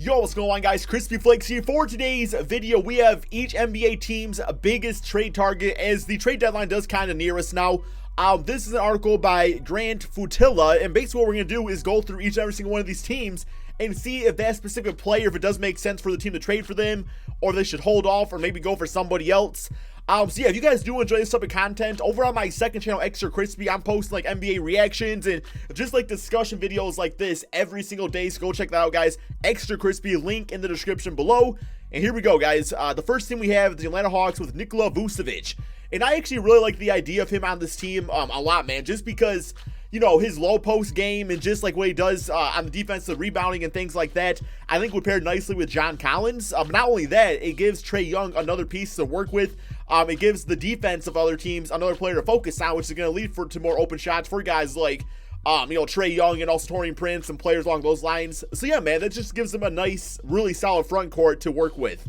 Yo, what's going on, guys? KrispyFlakes here. For today's video, we have each NBA team's biggest trade target, as the trade deadline does kind of near us now. This is an article by Grant Futilla, and basically what we're going to do is go through each and every single one of these teams and see if that specific player, if it does make sense for the team to trade for them, or they should hold off or maybe go for somebody else. So yeah, if you guys do enjoy this type of content, over on my second channel, Extra Crispy, I'm posting like NBA reactions and just like discussion videos like this every single day, so go check that out, guys. Extra Crispy, link in the description below. And here we go, guys. The first team we have is the Atlanta Hawks with Nikola Vucevic. And I actually really like the idea of him on this team a lot, man, just because, you know, his low post game and just like what he does on the defensive rebounding and things like that, I think would pair nicely with John Collins. Not only that, it gives Trae Young another piece to work with. It gives the defense of other teams another player to focus on, which is going to lead to more open shots for guys like, Trae Young and also Taurean Prince and players along those lines. So yeah, man, that just gives them a nice, really solid front court to work with.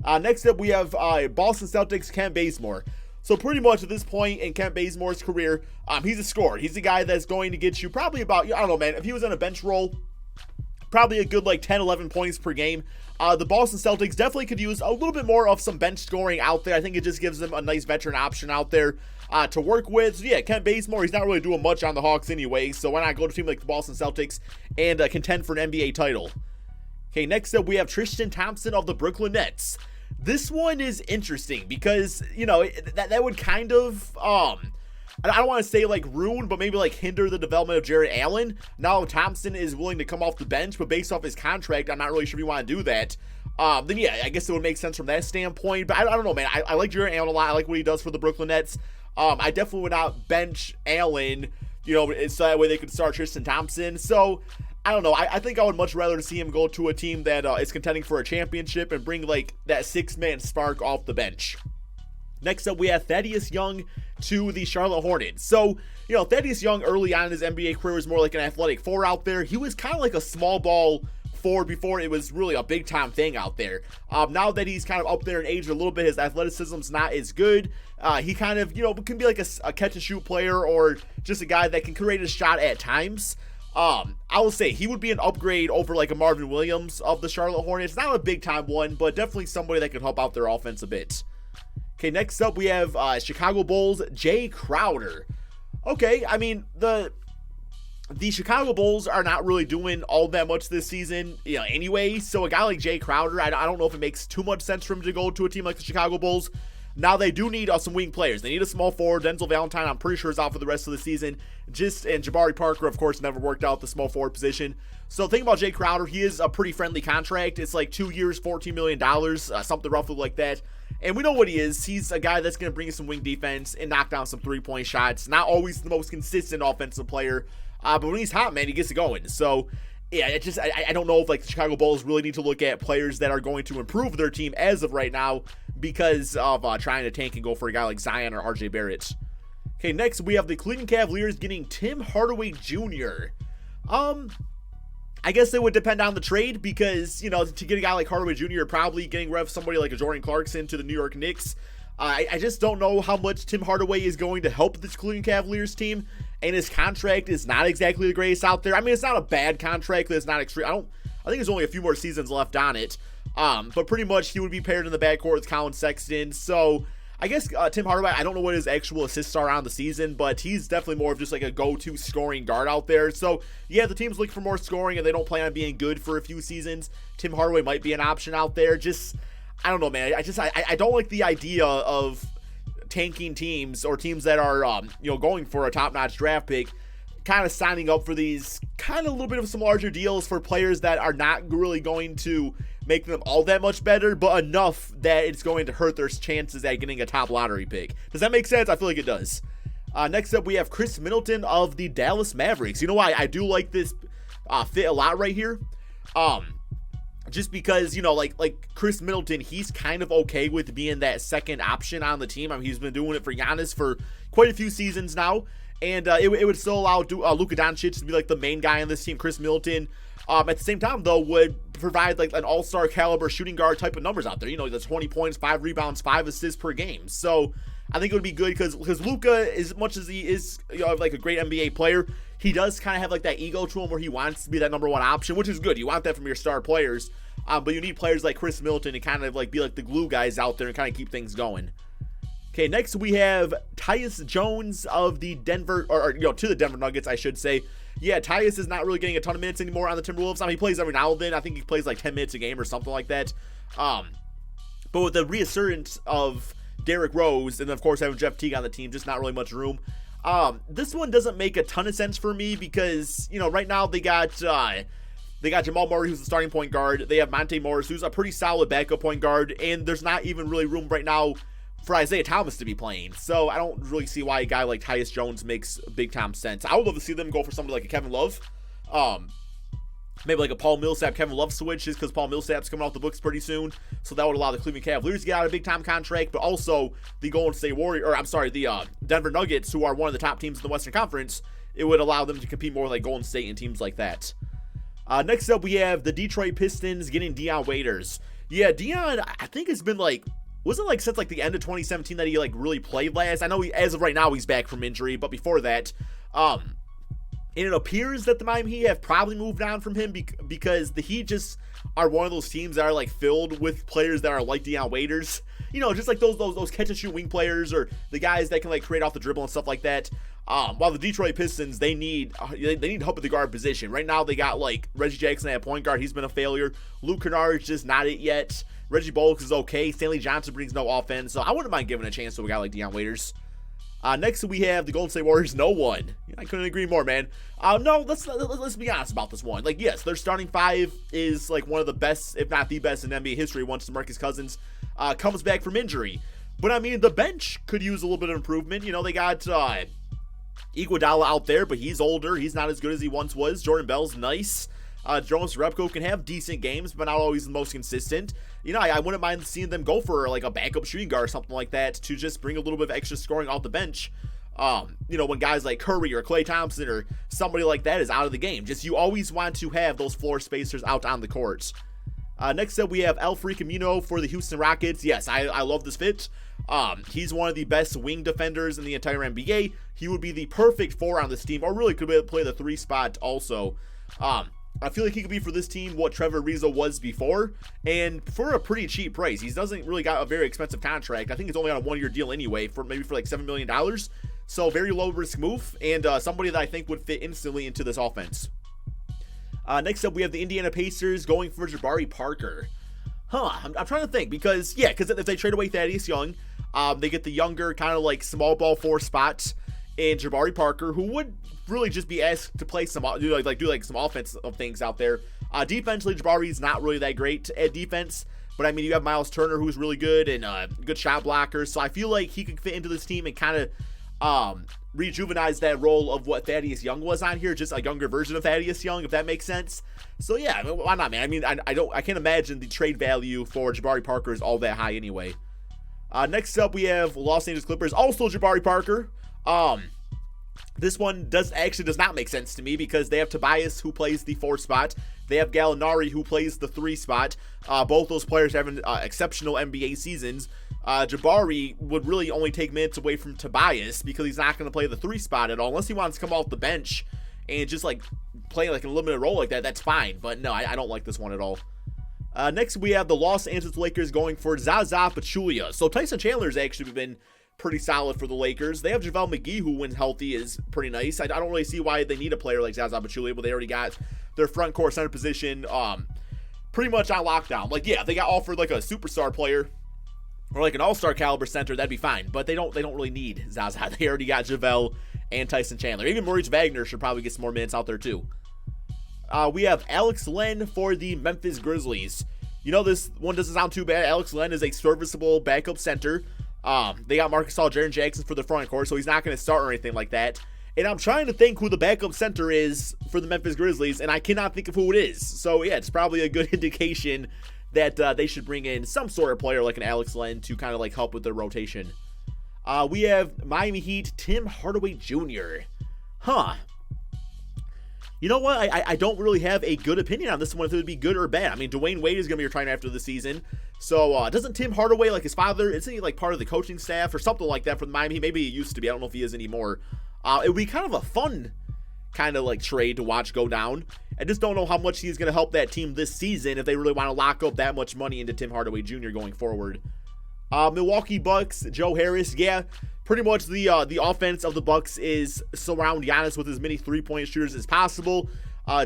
Next up, we have Boston Celtics, Kent Bazemore. So pretty much at this point in Kent Bazemore's career, he's a scorer. He's a guy that's going to get you probably about, I don't know, man, if he was on a bench role, probably a good like 10, 11 points per game. The Boston Celtics definitely could use a little bit more of some bench scoring out there. I think it just gives them a nice veteran option out there to work with. So yeah, Kent Bazemore, he's not really doing much on the Hawks anyway, so why not go to a team like the Boston Celtics and contend for an NBA title. Okay, next up we have Tristan Thompson of the Brooklyn Nets. This one is interesting because, you know, that would kind of, I don't want to say like ruin, but maybe like hinder the development of Jarrett Allen. Now Thompson is willing to come off the bench, but based off his contract, I'm not really sure if you want to do that. Then yeah, I guess it would make sense from that standpoint, but I don't know, man. I like Jarrett Allen a lot. I like what he does for the Brooklyn Nets. I definitely would not bench Allen, you know, so that way they could start Tristan Thompson. So I don't know. I think I would much rather see him go to a team that is contending for a championship and bring like that six-man spark off the bench. Next up, we have Thaddeus Young to the Charlotte Hornets. So, you know, Thaddeus Young early on in his NBA career was more like an athletic four out there. He was kind of like a small ball four before it was really a big time thing out there. Now that he's kind of up there in age a little bit, his athleticism's not as good. He kind of, you know, can be like a catch and shoot player or just a guy that can create a shot at times. I will say he would be an upgrade over like a Marvin Williams of the Charlotte Hornets. Not a big time one, but definitely somebody that could help out their offense a bit. Okay, next up we have Chicago Bulls, Jay Crowder. Okay, I mean, the Chicago Bulls are not really doing all that much this season, you know, anyway. So a guy like Jay Crowder, I don't know if it makes too much sense for him to go to a team like the Chicago Bulls. Now they do need some wing players. They need a small forward. Denzel Valentine, I'm pretty sure, is out for the rest of the season. And Jabari Parker, of course, never worked out the small forward position. So the thing about Jay Crowder, he is a pretty friendly contract. It's like 2 years, $14 million, something roughly like that. And we know what he is. He's a guy that's going to bring you some wing defense and knock down some three-point shots. Not always the most consistent offensive player, but when he's hot, man, he gets it going. So yeah, I don't know if like the Chicago Bulls really need to look at players that are going to improve their team as of right now because of trying to tank and go for a guy like Zion or RJ Barrett. Okay, next we have the Cleveland Cavaliers getting Tim Hardaway Jr. I guess it would depend on the trade because, you know, to get a guy like Hardaway Jr., probably getting rid of somebody like a Jordan Clarkson to the New York Knicks. I just don't know how much Tim Hardaway is going to help this Cleveland Cavaliers team, and his contract is not exactly the greatest out there. I mean, it's not a bad contract, but it's not extreme. I think there's only a few more seasons left on it, but pretty much he would be paired in the backcourt with Colin Sexton. So I guess Tim Hardaway, I don't know what his actual assists are on the season, but he's definitely more of just like a go-to scoring guard out there. So yeah, the team's looking for more scoring and they don't plan on being good for a few seasons. Tim Hardaway might be an option out there. Just, I don't know, man. I don't like the idea of tanking teams or teams that are, going for a top-notch draft pick, kind of signing up for these kind of a little bit of some larger deals for players that are not really going to make them all that much better, but enough that it's going to hurt their chances at getting a top lottery pick. Does that make sense? I feel like it does. Next up, we have Chris Middleton of the Dallas Mavericks. You know why I do like this fit a lot right here? Just because, you know, like Chris Middleton, he's kind of okay with being that second option on the team. I mean, he's been doing it for Giannis for quite a few seasons now. And it would still allow Luka Doncic to be like the main guy on this team. Chris Middleton, at the same time, though, would provide like an all-star caliber shooting guard type of numbers out there. You know, that's 20 points, 5 rebounds, 5 assists per game. So I think it would be good because Luka, as much as he is, like a great NBA player, he does kind of have like that ego to him where he wants to be that number one option, which is good. You want that from your star players, but you need players like Chris Middleton to kind of like be like the glue guys out there and kind of keep things going. Okay, next we have Tyus Jones of the Denver, or to the Denver Nuggets, I should say. Yeah, Tyus is not really getting a ton of minutes anymore on the Timberwolves. I mean, he plays every now and then. I think he plays like 10 minutes a game or something like that. But with the reassurance of Derrick Rose, and of course having Jeff Teague on the team, just not really much room. This one doesn't make a ton of sense for me because, right now they got Jamal Murray, who's the starting point guard. They have Monte Morris, who's a pretty solid backup point guard, and there's not even really room right now for Isaiah Thomas to be playing. So I don't really see why a guy like Tyus Jones makes big time sense. I would love to see them go for somebody like a Kevin Love. Maybe like a Paul Millsap, Kevin Love switch, just because Paul Millsap's coming off the books pretty soon. So that would allow the Cleveland Cavaliers to get out a big time contract, but also the the Denver Nuggets, who are one of the top teams in the Western Conference, it would allow them to compete more like Golden State and teams like that. Next up, we have the Detroit Pistons getting Dion Waiters. Yeah, Dion, I think it's been wasn't since the end of 2017 that he really played last. I know as of right now he's back from injury, but before that, and it appears that the Miami Heat have probably moved on from him because the Heat just are one of those teams that are filled with players that are like Dion Waiters. Just like those catch and shoot wing players or the guys that can create off the dribble and stuff like that. While the Detroit Pistons, they need help at the guard position. Right now they got Reggie Jackson at point guard. He's been a failure. Luke Kennard's just not it yet. Reggie Bullock is okay. Stanley Johnson brings no offense, so I wouldn't mind giving a chance to a guy like Dion Waiters. Next we have the Golden State Warriors. No one. I couldn't agree more, man. No, let's be honest about this one. Yes, their starting five is one of the best, if not the best, in NBA history once DeMarcus Cousins comes back from injury. But I mean, the bench could use a little bit of improvement. They got Iguodala out there, but he's older. He's not as good as he once was. Jordan Bell's nice. Jonas Repko can have decent games, but not always the most consistent. I wouldn't mind seeing them go for a backup shooting guard or something like that to just bring a little bit of extra scoring off the bench. When guys like Curry or Klay Thompson or somebody like that is out of the game. You always want to have those floor spacers out on the court. Next up, we have Al-Farouq Amino for the Houston Rockets. Yes, I love this fit. He's one of the best wing defenders in the entire NBA. He would be the perfect 4 on this team, or really could play the 3 spot also. I feel like he could be for this team what Trevor Ariza was before, and for a pretty cheap price. He doesn't really got a very expensive contract. I think it's only on a 1-year deal anyway, for $7 million. So very low risk move, and somebody that I think would fit instantly into this offense. Next up, we have the Indiana Pacers going for Jabari Parker. I'm trying to think because if they trade away Thaddeus Young, they get the younger kind of small ball 4 spots in Jabari Parker, who would really just be asked to play some do some offensive things out there. Defensively, Jabari's not really that great at defense, but I mean you have Miles Turner who's really good and good shot blocker, so I feel like he could fit into this team and kind of rejuvenize that role of what Thaddeus Young was on here, just a younger version of Thaddeus Young, if that makes sense. So yeah, I mean, why not, man? I mean, I can't imagine the trade value for Jabari Parker is all that high anyway. Next up, we have Los Angeles Clippers, also Jabari Parker. This one does not make sense to me because they have Tobias who plays the 4 spot. They have Gallinari who plays the 3 spot. Both those players having exceptional NBA seasons. Jabari would really only take minutes away from Tobias because he's not going to play the 3 spot at all unless he wants to come off the bench and just play a limited role like that. That's fine, but no, I don't like this one at all. Next we have the Los Angeles Lakers going for Zaza Pachulia. So Tyson Chandler's actually been pretty solid for the Lakers. They have JaVale McGee, who when healthy is pretty nice. I don't really see why they need a player like Zaza Pachulia, but they already got their front court center position pretty much on lockdown. They got offered a superstar player or an all-star caliber center, that'd be fine. But they don't really need Zaza. They already got JaVale and Tyson Chandler. Even Maurice Wagner should probably get some more minutes out there too. We have Alex Len for the Memphis Grizzlies. This one doesn't sound too bad. Alex Len is a serviceable backup center. They got Marcus Gasol, Jaren Jackson for the front court, so he's not going to start or anything like that. And I'm trying to think who the backup center is for the Memphis Grizzlies, and I cannot think of who it is. So yeah, it's probably a good indication that they should bring in some sort of player like an Alex Len to kind of help with their rotation. We have Miami Heat, Tim Hardaway Jr. You know what? I don't really have a good opinion on this one, if it would be good or bad. I mean, Dwayne Wade is going to be retiring after the season. So, doesn't Tim Hardaway, like his father, isn't he like part of the coaching staff or something like that for the Miami? Maybe he used to be. I don't know if he is anymore. It would be kind of a fun kind of like trade to watch go down. I just don't know how much he's going to help that team this season if they really want to lock up that much money into Tim Hardaway Jr. going forward. Milwaukee Bucks, Joe Harris, yeah, pretty much the offense of the Bucks is surround Giannis with as many three-point shooters as possible.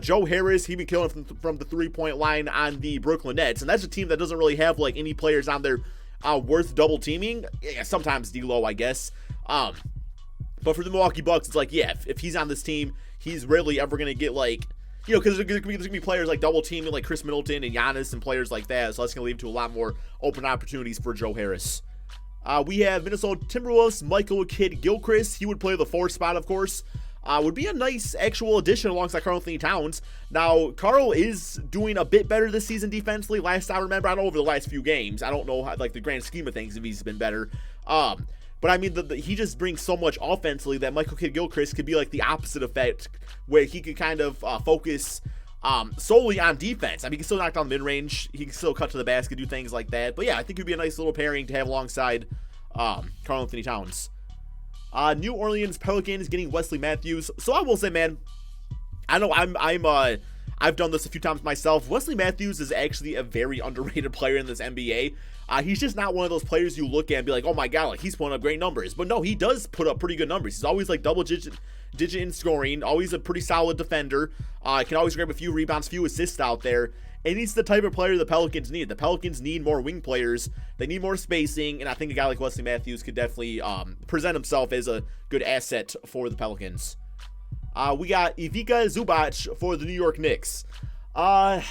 Joe Harris, he been killing from the three-point line on the Brooklyn Nets, and that's a team that doesn't really have like any players on there worth double teaming. Yeah, sometimes D'Lo, I guess. But for the Milwaukee Bucks, it's like, yeah, if he's on this team, he's rarely ever gonna get like, you know, because there's gonna be players like double teaming like Chris Middleton and Giannis and players like that. So that's gonna lead to a lot more open opportunities for Joe Harris. We have Minnesota Timberwolves, Michael Kidd-Gilchrist. He would play the 4 spot, of course. Would be a nice actual addition alongside Karl-Anthony Towns. Now, Karl is doing a bit better this season defensively. Last I remember, I don't know over the last few games. I don't know how, like the grand scheme of things if he's been better. But I mean, he just brings so much offensively that Michael Kidd-Gilchrist could be like the opposite effect, where he could kind of focus solely on defense. I mean, he can still knock down the mid-range. He can still cut to the basket, do things like that. But yeah, I think it would be a nice little pairing to have alongside Karl-Anthony Towns. New Orleans Pelicans getting Wesley Matthews. So I will say, man, I know I've done this a few times myself. Wesley Matthews is actually a very underrated player in this NBA. He's just not one of those players you look at and be like, oh my god, like he's putting up great numbers. But no, he does put up pretty good numbers. He's always like double digit in scoring, always a pretty solid defender. Can always grab a few rebounds, few assists out there. And he's the type of player the Pelicans need. The Pelicans need more wing players. They need more spacing, and I think a guy like Wesley Matthews could definitely present himself as a good asset for the Pelicans. We got Ivica Zubac for the New York Knicks. Yeah,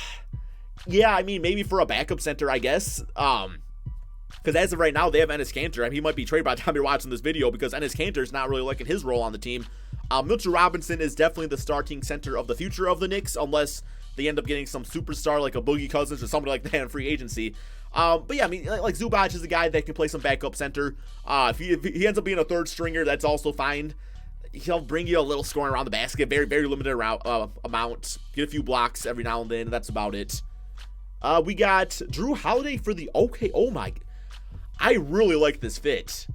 I mean, maybe for a backup center, I guess. Because as of right now, they have Enes Kanter. I mean, he might be traded by the time you're watching this video because Enes Kanter's not really liking his role on the team. Mitchell Robinson is definitely the starting center of the future of the Knicks, unless they end up getting some superstar like a Boogie Cousins or somebody like that in free agency. But yeah, I mean, like Zubac is a guy that can play some backup center. If he ends up being a third stringer, that's also fine. He'll bring you a little scoring around the basket, very, very limited amount. Get a few blocks every now and then, and that's about it. We got Drew Holiday for the oh my, I really like this fit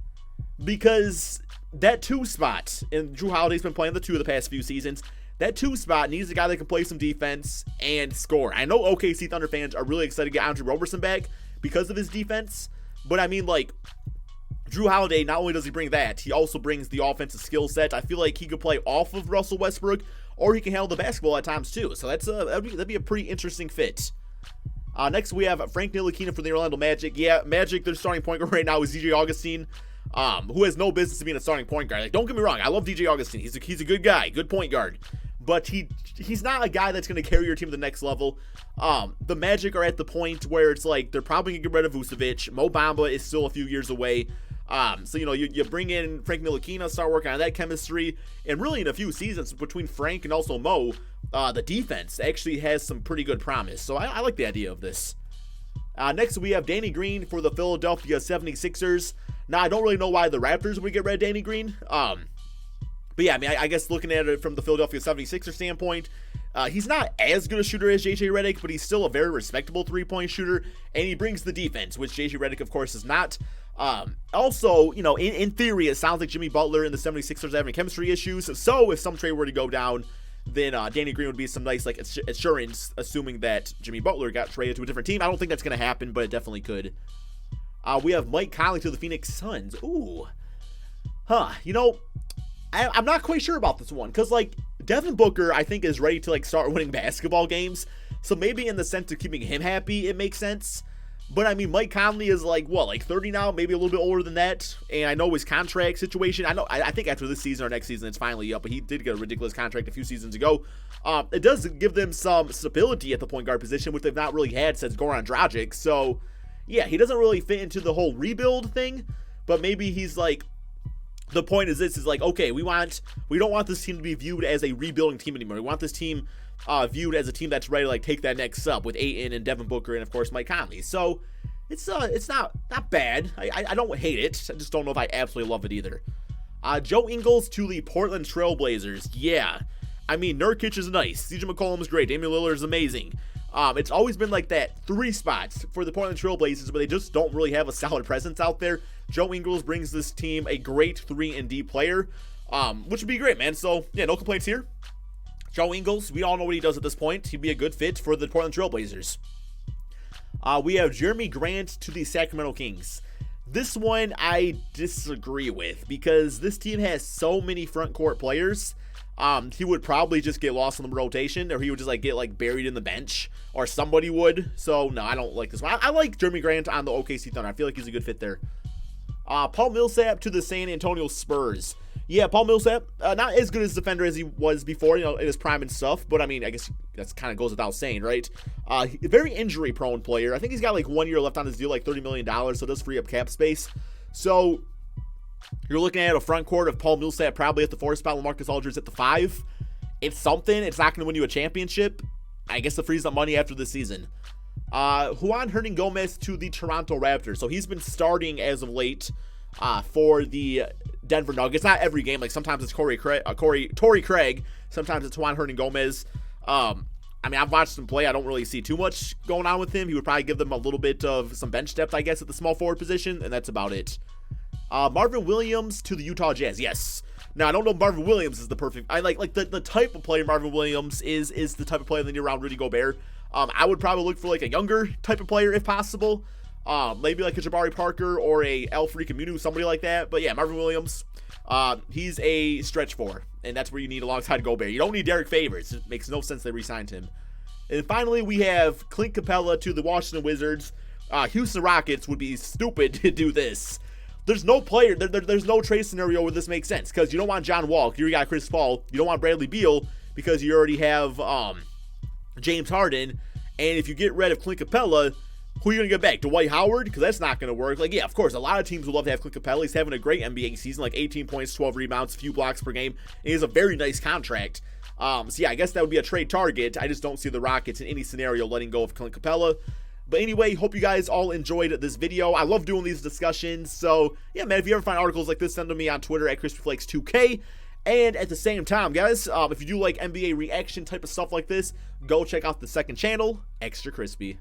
because that 2 spot, and Drew Holiday's been playing the 2 of the past few seasons. That 2 spot needs a guy that can play some defense and score. I know OKC Thunder fans are really excited to get Andre Roberson back because of his defense, but I mean, like, Drew Holiday, not only does he bring that, he also brings the offensive skill set. I feel like he could play off of Russell Westbrook, or he can handle the basketball at times too. So that'd be a pretty interesting fit. Next we have Frank Ntilikina for the Orlando Magic. Yeah, Magic, their starting point guard right now is DJ Augustine, who has no business being a starting point guard. Like, don't get me wrong, I love DJ Augustine. He's a good guy, good point guard. But he's not a guy that's going to carry your team to the next level. The Magic are at the point where it's like they're probably going to get rid of Vucevic. Mo Bamba is still a few years away. So, you know, you bring in Frank Ntilikina, start working on that chemistry. And really in a few seasons between Frank and also Mo, the defense actually has some pretty good promise. So I like the idea of this. Next, we have Danny Green for the Philadelphia 76ers. Now, I don't really know why the Raptors would get rid of Danny Green. But yeah, I mean, I guess looking at it from the Philadelphia 76ers standpoint, he's not as good a shooter as JJ Redick, but he's still a very respectable three-point shooter, and he brings the defense, which JJ Redick, of course, is not. Also, you know, in theory, it sounds like Jimmy Butler and the 76ers are having chemistry issues, so if some trade were to go down, then Danny Green would be some nice, like, assurance, assuming that Jimmy Butler got traded to a different team. I don't think that's going to happen, but it definitely could. We have Mike Conley to the Phoenix Suns. Ooh. You know, I'm not quite sure about this one, because, like, Devin Booker, I think, is ready to, like, start winning basketball games, so maybe in the sense of keeping him happy, it makes sense. But, I mean, Mike Conley is, like, what, like 30 now? Maybe a little bit older than that. And I know his contract situation. I think after this season or next season, it's finally up. But he did get a ridiculous contract a few seasons ago. It does give them some stability at the point guard position, which they've not really had since Goran Dragic. So, yeah, he doesn't really fit into the whole rebuild thing. But maybe he's, like, the point is this is like, okay, we don't want this team to be viewed as a rebuilding team anymore. We want this team viewed as a team that's ready to, like, take that next step with Ayton and Devin Booker and, of course, Mike Conley. So it's not bad. I don't hate it. I just don't know if I absolutely love it either. Joe Ingles to the Portland Trail Blazers. Yeah, I mean, Nurkic is nice. CJ McCollum is great. Damian Lillard is amazing. It's always been like that 3 spots for the Portland Trail Blazers, but they just don't really have a solid presence out there. Joe Ingles brings this team a great 3-and-D player, which would be great, man. So, yeah, no complaints here. Joe Ingles, we all know what he does at this point. He'd be a good fit for the Portland Trail Blazers. We have Jeremy Grant to the Sacramento Kings. This one I disagree with because this team has so many front court players. He would probably just get lost in the rotation, or he would just get buried in the bench, or somebody would. So no, I don't like this one. I like Jeremy Grant on the OKC Thunder. I feel like he's a good fit there. Paul Millsap to the San Antonio Spurs. Yeah, Paul Millsap, not as good as defender as he was before, in his prime and stuff. But I mean, I guess that kind of goes without saying, right? Very injury prone player. I think he's got 1 year left on his deal, $30 million. So it does free up cap space. So you're looking at a front court of Paul Millsap probably at the 4 spot, LaMarcus Aldridge at the 5. It's something. It's not going to win you a championship. I guess it frees up money after the season. Juan Hernan-Gomez to the Toronto Raptors. So he's been starting as of late for the Denver Nuggets. Not every game. Sometimes it's Torrey Craig. Sometimes it's Juan Hernan-Gomez. I mean, I've watched him play. I don't really see too much going on with him. He would probably give them a little bit of some bench depth, I guess, at the small forward position, and that's about it. Marvin Williams to the Utah Jazz. Yes. Now, I don't know if Marvin Williams is the perfect... I like the type of player Marvin Williams is the type of player that need around Rudy Gobert. I would probably look for a younger type of player if possible. Maybe a Jabari Parker or a Al-Farouq Aminu, somebody like that. But yeah, Marvin Williams, he's a stretch 4, and that's where you need alongside Gobert. You don't need Derek Favors. It makes no sense they re-signed him. And finally, we have Clint Capella to the Washington Wizards. Houston Rockets would be stupid to do this. There's no player, there's no trade scenario where this makes sense, because you don't want John Wall, you already got Chris Paul, you don't want Bradley Beal, because you already have James Harden, and if you get rid of Clint Capella, who are you going to get back? Dwight Howard? Because that's not going to work. Yeah, of course, a lot of teams would love to have Clint Capella. He's having a great NBA season, 18 points, 12 rebounds, a few blocks per game, and he has a very nice contract. So yeah, I guess that would be a trade target. I just don't see the Rockets in any scenario letting go of Clint Capella. But anyway, hope you guys all enjoyed this video. I love doing these discussions. So, yeah, man, if you ever find articles like this, send them to me on Twitter at KrispyFlakes2K. And at the same time, guys, if you do like NBA reaction type of stuff like this, go check out the second channel, Extra Crispy.